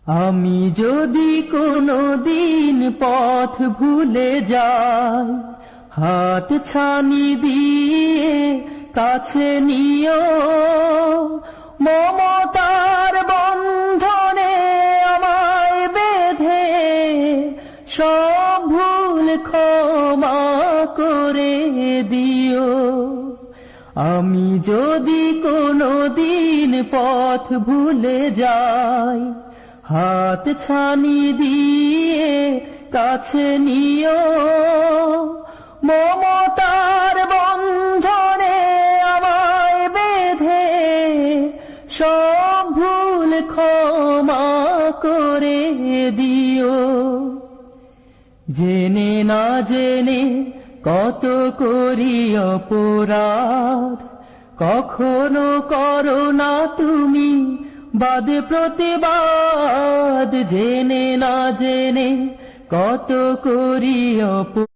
আমি যদি কোনো দিন পথ ভুলে যাই, হাত ছানি দিয়ে কাছে নিও, মমতার বন্ধনে আমায় বেঁধে সব ভুল ক্ষমা করে দিও। আমি যদি কোনো দিন পথ ভুলে যাই, হাত ছানি দিয়ে কাছে নিও, মমতার বন্ধনে আমায় বেঁধে সব ভুল ক্ষমা করে দিও। জেনে না জেনে কত করি অপরাধ, কখনো করো না তুমি বাদ প্রতিবাদ। জেনে না জেনে কত করি অপরাধ,